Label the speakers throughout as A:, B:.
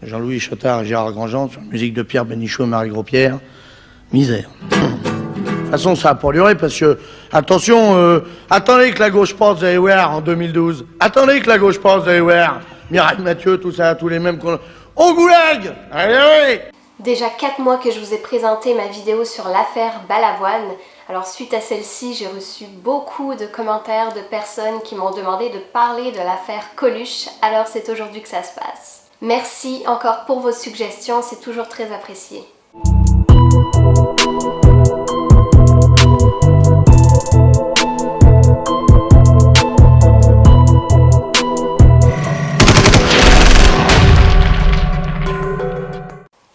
A: Jean-Louis Chotard et Gérard Grandjean sur la musique de Pierre Bénichou et Marie Gros-Pierre. Misère. De toute façon, ça n'a pas duré parce que, attention, attendez que la gauche passe, vous allez voir, en 2012. Attendez que la gauche passe, vous allez voir. Mireille Mathieu, tout ça, tous les mêmes qu'on... Au goulag! Allez, allez!
B: Déjà 4 mois que je vous ai présenté ma vidéo sur l'affaire Balavoine. Alors suite à celle-ci, j'ai reçu beaucoup de commentaires de personnes qui m'ont demandé de parler de l'affaire Coluche. Alors c'est aujourd'hui que ça se passe. Merci encore pour vos suggestions, c'est toujours très apprécié.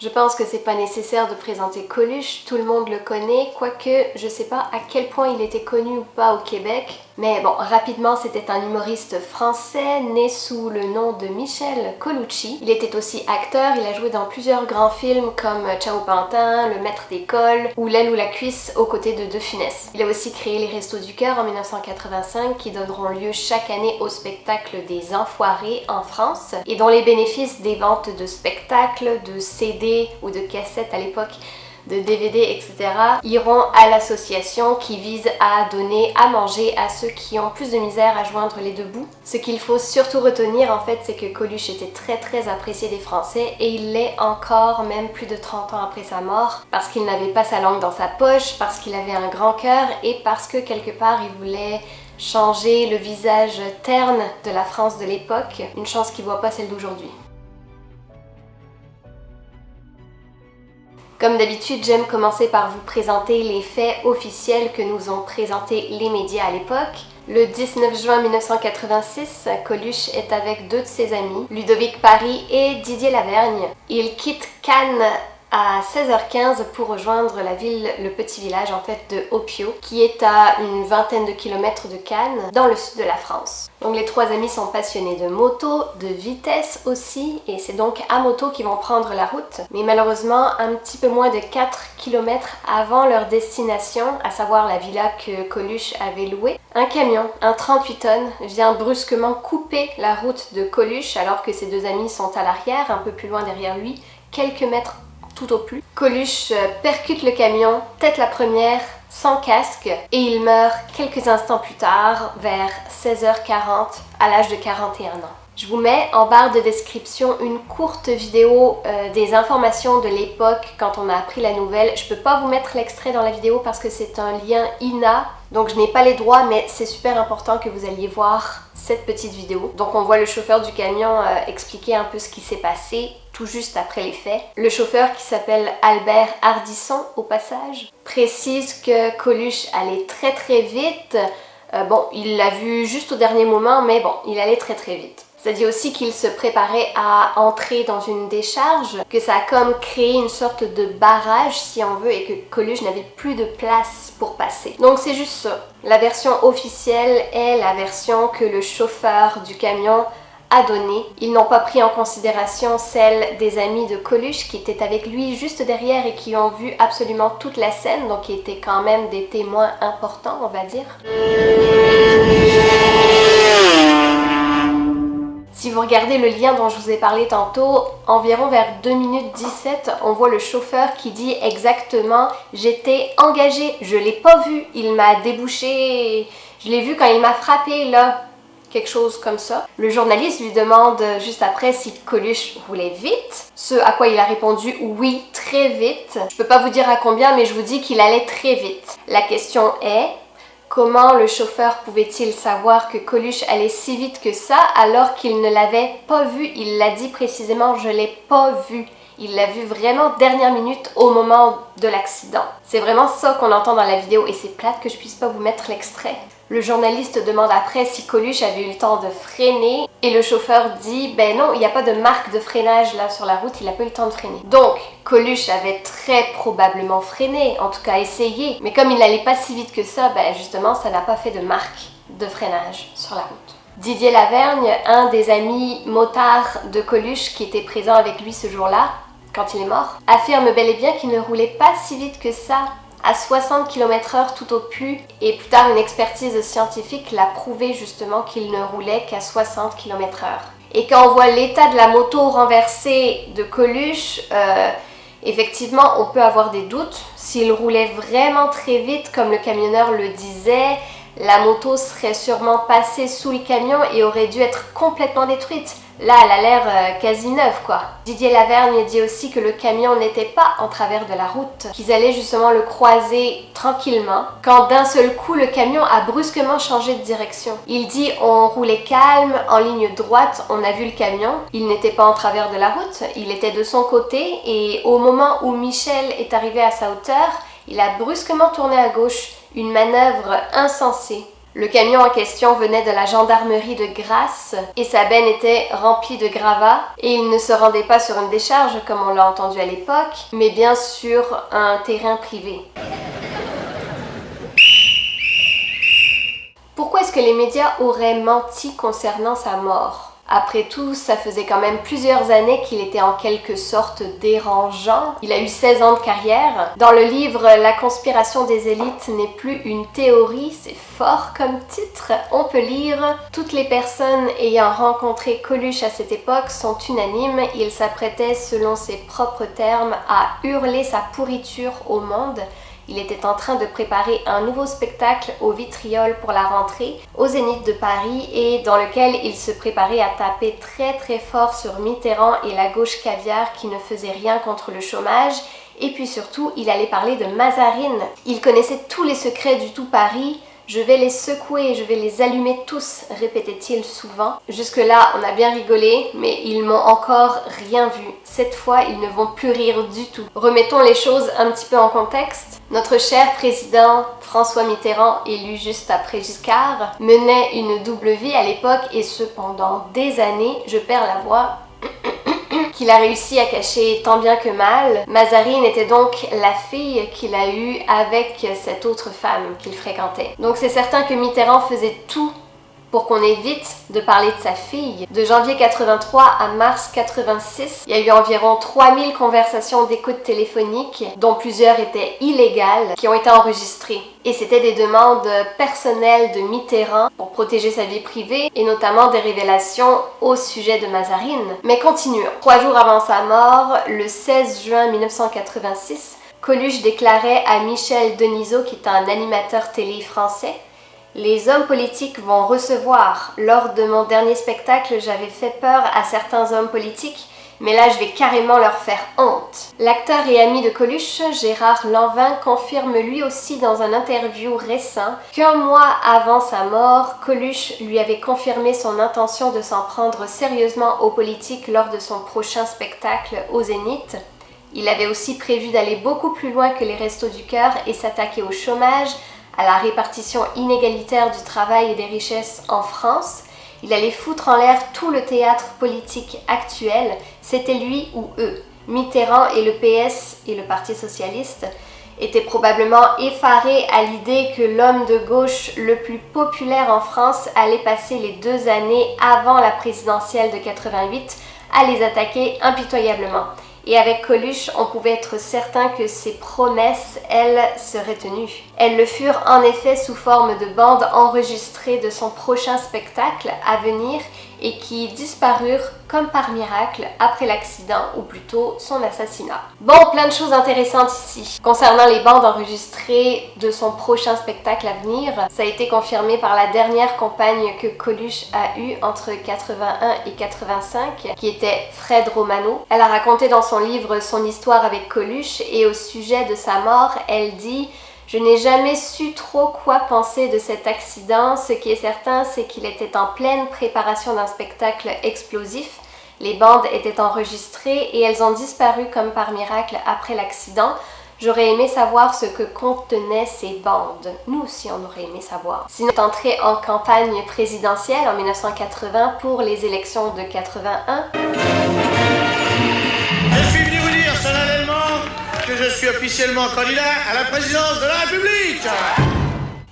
B: Je pense que c'est pas nécessaire de présenter Coluche, tout le monde le connaît, quoique je sais pas à quel point il était connu ou pas au Québec. Mais bon, rapidement, c'était un humoriste français né sous le nom de Michel Colucci. Il était aussi acteur, il a joué dans plusieurs grands films comme Ciao Pantin, Le Maître d'école ou L'aile ou la cuisse aux côtés de De Funès. Il a aussi créé les Restos du Cœur en 1985 qui donneront lieu chaque année au spectacle des Enfoirés en France et dont les bénéfices des ventes de spectacles, de CD ou de cassettes à l'époque, de DVD, etc. iront à l'association qui vise à donner à manger à ceux qui ont plus de misère à joindre les deux bouts. Ce qu'il faut surtout retenir en fait, c'est que Coluche était très apprécié des Français et il l'est encore même plus de 30 ans après sa mort parce qu'il n'avait pas sa langue dans sa poche, parce qu'il avait un grand cœur et parce que quelque part il voulait changer le visage terne de la France de l'époque, une chance qu'il voit pas celle d'aujourd'hui. Comme d'habitude, j'aime commencer par vous présenter les faits officiels que nous ont présentés les médias à l'époque. Le 19 juin 1986, Coluche est avec 2 de ses amis, Ludovic Paris et Didier Lavergne. Ils quittent Cannes à 16h15 pour rejoindre la ville, le petit village en fait de Opio, qui est à une vingtaine de kilomètres de Cannes, dans le sud de la France. Donc les 3 amis sont passionnés de moto, de vitesse aussi, et c'est donc à moto qu'ils vont prendre la route. Mais malheureusement, un petit peu moins de 4 km avant leur destination, à savoir la villa que Coluche avait louée, un camion, un 38 tonnes, vient brusquement couper la route de Coluche alors que ses 2 amis sont à l'arrière, un peu plus loin derrière lui, quelques mètres tout au plus. Coluche percute le camion, tête la première, sans casque, et il meurt quelques instants plus tard, vers 16h40, à l'âge de 41 ans. Je vous mets en barre de description une courte vidéo des informations de l'époque quand on a appris la nouvelle. Je peux pas vous mettre l'extrait dans la vidéo parce que c'est un lien INA, donc je n'ai pas les droits, mais c'est super important que vous alliez voir cette petite vidéo. Donc on voit le chauffeur du camion expliquer un peu ce qui s'est passé tout juste après les faits. Le chauffeur, qui s'appelle Albert Hardisson au passage, précise que Coluche allait très vite. Bon, il l'a vu juste au dernier moment, mais bon, il allait très vite. Ça dit aussi qu'il se préparait à entrer dans une décharge, que ça a comme créé une sorte de barrage si on veut et que Coluche n'avait plus de place pour passer. Donc c'est juste ça. La version officielle est la version que le chauffeur du camion a donnée. Ils n'ont pas pris en considération celle des amis de Coluche qui étaient avec lui juste derrière et qui ont vu absolument toute la scène, donc qui étaient quand même des témoins importants, on va dire. Si vous regardez le lien dont je vous ai parlé tantôt, environ vers 2 minutes 17, on voit le chauffeur qui dit exactement « J'étais engagé, je l'ai pas vu, il m'a débouché, je l'ai vu quand il m'a frappé là ». Quelque chose comme ça. Le journaliste lui demande juste après si Coluche roulait vite, ce à quoi il a répondu oui, très vite. Je peux pas vous dire à combien, mais je vous dis qu'il allait très vite. La question est, comment le chauffeur pouvait-il savoir que Coluche allait si vite que ça alors qu'il ne l'avait pas vu? Il l'a dit précisément, je l'ai pas vu. Il l'a vu vraiment dernière minute au moment de l'accident. C'est vraiment ça qu'on entend dans la vidéo et c'est plate que je puisse pas vous mettre l'extrait. Le journaliste demande après si Coluche avait eu le temps de freiner et le chauffeur dit ben non, il n'y a pas de marque de freinage là sur la route, il n'a pas eu le temps de freiner. Donc Coluche avait très probablement freiné, en tout cas essayé, mais comme il n'allait pas si vite que ça, ben justement ça n'a pas fait de marque de freinage sur la route. Didier Lavergne, un des amis motards de Coluche qui était présent avec lui ce jour-là, quand il est mort, affirme bel et bien qu'il ne roulait pas si vite que ça, à 60 km/h tout au plus, et plus tard une expertise scientifique l'a prouvé justement qu'il ne roulait qu'à 60 km/h. Et quand on voit l'état de la moto renversée de Coluche, effectivement, on peut avoir des doutes. S'il roulait vraiment très vite, comme le camionneur le disait, la moto serait sûrement passée sous le camion et aurait dû être complètement détruite. Là, elle a l'air quasi neuve, quoi. Didier Lavergne dit aussi que le camion n'était pas en travers de la route, qu'ils allaient justement le croiser tranquillement, quand d'un seul coup, le camion a brusquement changé de direction. Il dit « on roulait calme, en ligne droite, on a vu le camion, il n'était pas en travers de la route, il était de son côté, et au moment où Michel est arrivé à sa hauteur, il a brusquement tourné à gauche, une manœuvre insensée. » Le camion en question venait de la gendarmerie de Grasse et sa benne était remplie de gravats et il ne se rendait pas sur une décharge comme on l'a entendu à l'époque, mais bien sur un terrain privé. Pourquoi est-ce que les médias auraient menti concernant sa mort ? Après tout, ça faisait quand même plusieurs années qu'il était en quelque sorte dérangeant. Il a eu 16 ans de carrière. Dans le livre « La conspiration des élites n'est plus une théorie », c'est fort comme titre, on peut lire « Toutes les personnes ayant rencontré Coluche à cette époque sont unanimes. Il s'apprêtait, selon ses propres termes, à hurler sa pourriture au monde. » Il était en train de préparer un nouveau spectacle au Vitriol pour la rentrée au Zénith de Paris et dans lequel il se préparait à taper très très fort sur Mitterrand et la gauche caviar qui ne faisait rien contre le chômage. Et puis surtout, il allait parler de Mazarine. Il connaissait tous les secrets du tout Paris. Je vais les secouer, je vais les allumer tous, répétait-il souvent. Jusque-là, on a bien rigolé, mais ils m'ont encore rien vu. Cette fois, ils ne vont plus rire du tout. Remettons les choses un petit peu en contexte. Notre cher président François Mitterrand, élu juste après Giscard, menait une double vie à l'époque et ce pendant des années, je perds la voix, qu'il a réussi à cacher tant bien que mal. Mazarine était donc la fille qu'il a eue avec cette autre femme qu'il fréquentait. Donc c'est certain que Mitterrand faisait tout pour qu'on évite de parler de sa fille. De janvier 83 à mars 86, il y a eu environ 3000 conversations d'écoute téléphonique, dont plusieurs étaient illégales, qui ont été enregistrées. Et c'était des demandes personnelles de Mitterrand pour protéger sa vie privée et notamment des révélations au sujet de Mazarine. Mais continuons. 3 jours avant sa mort, le 16 juin 1986, Coluche déclarait à Michel Denisot, qui est un animateur télé français: les hommes politiques vont recevoir. Lors de mon dernier spectacle, j'avais fait peur à certains hommes politiques, mais là je vais carrément leur faire honte. L'acteur et ami de Coluche, Gérard Lanvin, confirme lui aussi dans un interview récent qu'un mois avant sa mort, Coluche lui avait confirmé son intention de s'en prendre sérieusement aux politiques lors de son prochain spectacle au Zénith. Il avait aussi prévu d'aller beaucoup plus loin que les Restos du Cœur et s'attaquer au chômage, à la répartition inégalitaire du travail et des richesses en France. Il allait foutre en l'air tout le théâtre politique actuel. C'était lui ou eux. Mitterrand et le PS et le Parti socialiste étaient probablement effarés à l'idée que l'homme de gauche le plus populaire en France allait passer les 2 années avant la présidentielle de 88 à les attaquer impitoyablement. Et avec Coluche, on pouvait être certain que ses promesses, elles, seraient tenues. Elles le furent en effet sous forme de bandes enregistrées de son prochain spectacle à venir et qui disparurent comme par miracle après l'accident, ou plutôt son assassinat. Bon, plein de choses intéressantes ici. Concernant les bandes enregistrées de son prochain spectacle à venir, ça a été confirmé par la dernière compagne que Coluche a eue entre 81 et 85, qui était Fred Romano. Elle a raconté dans son livre son histoire avec Coluche et au sujet de sa mort, elle dit: je n'ai jamais su trop quoi penser de cet accident. Ce qui est certain, c'est qu'il était en pleine préparation d'un spectacle explosif. Les bandes étaient enregistrées et elles ont disparu comme par miracle après l'accident. J'aurais aimé savoir ce que contenaient ces bandes. Nous aussi, on aurait aimé savoir. Sinon, il est entré en campagne présidentielle en 1980 pour les élections de 81.
A: Je suis venu vous dire solennellement que je suis officiellement candidat à la présidence de la République.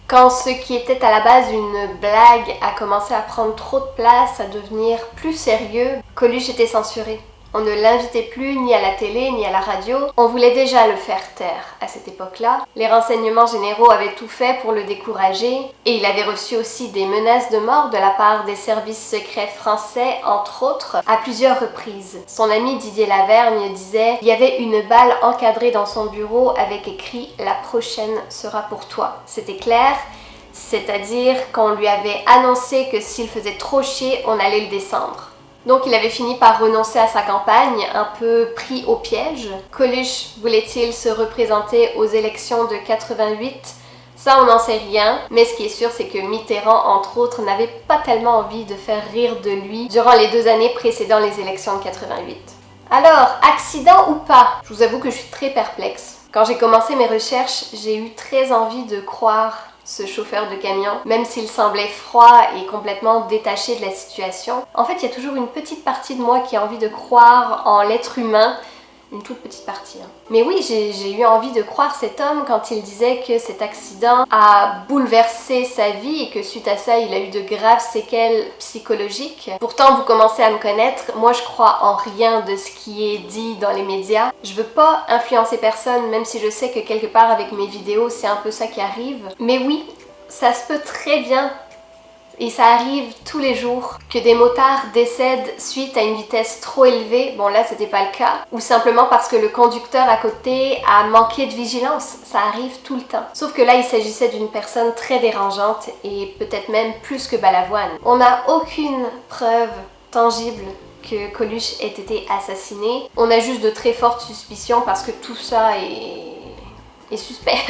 B: Quand ce qui était à la base une blague a commencé à prendre trop de place, à devenir plus sérieux, Coluche était censuré. On ne l'invitait plus ni à la télé ni à la radio. On voulait déjà le faire taire à cette époque-là. Les renseignements généraux avaient tout fait pour le décourager et il avait reçu aussi des menaces de mort de la part des services secrets français, entre autres, à plusieurs reprises. Son ami Didier Lavergne disait « Il y avait une balle encadrée dans son bureau avec écrit « La prochaine sera pour toi ». C'était clair. C'est-à-dire qu'on lui avait annoncé que s'il faisait trop chier, on allait le descendre. Donc il avait fini par renoncer à sa campagne, un peu pris au piège. Coluche voulait-il se représenter aux élections de 88 ? Ça, on n'en sait rien, mais ce qui est sûr, c'est que Mitterrand, entre autres, n'avait pas tellement envie de faire rire de lui durant les 2 années précédant les élections de 88. Alors, accident ou pas ? Je vous avoue que je suis très perplexe. Quand j'ai commencé mes recherches, j'ai eu très envie de croire ce chauffeur de camion, même s'il semblait froid et complètement détaché de la situation. En fait, il y a toujours une petite partie de moi qui a envie de croire en l'être humain, une toute petite partie. Mais oui, j'ai eu envie de croire cet homme quand il disait que cet accident a bouleversé sa vie et que suite à ça, il a eu de graves séquelles psychologiques. Pourtant, vous commencez à me connaître, moi je crois en rien de ce qui est dit dans les médias. Je veux pas influencer personne, même si je sais que quelque part avec mes vidéos, c'est un peu ça qui arrive. Mais oui, ça se peut très bien. Et ça arrive tous les jours que des motards décèdent suite à une vitesse trop élevée, bon là c'était pas le cas, ou simplement parce que le conducteur à côté a manqué de vigilance, ça arrive tout le temps. Sauf que là il s'agissait d'une personne très dérangeante et peut-être même plus que Balavoine. On n'a aucune preuve tangible que Coluche ait été assassiné, on a juste de très fortes suspicions parce que tout ça est suspect.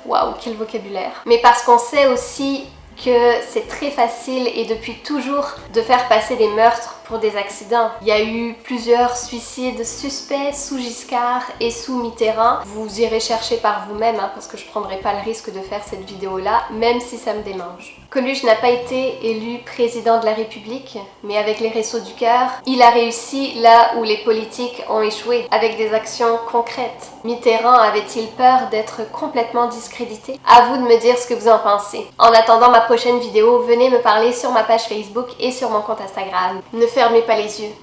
B: Waouh, quel vocabulaire. Mais parce qu'on sait aussi que c'est très facile et depuis toujours de faire passer des meurtres pour des accidents. Il y a eu plusieurs suicides suspects sous Giscard et sous Mitterrand. Vous irez chercher par vous-même parce que je prendrai pas le risque de faire cette vidéo-là, même si ça me démange. Coluche n'a pas été élu président de la République, mais avec les Restos du Cœur, il a réussi là où les politiques ont échoué, avec des actions concrètes. Mitterrand avait-il peur d'être complètement discrédité? À vous de me dire ce que vous en pensez. En attendant ma prochaine vidéo, venez me parler sur ma page Facebook et sur mon compte Instagram. Ne fermez pas les yeux.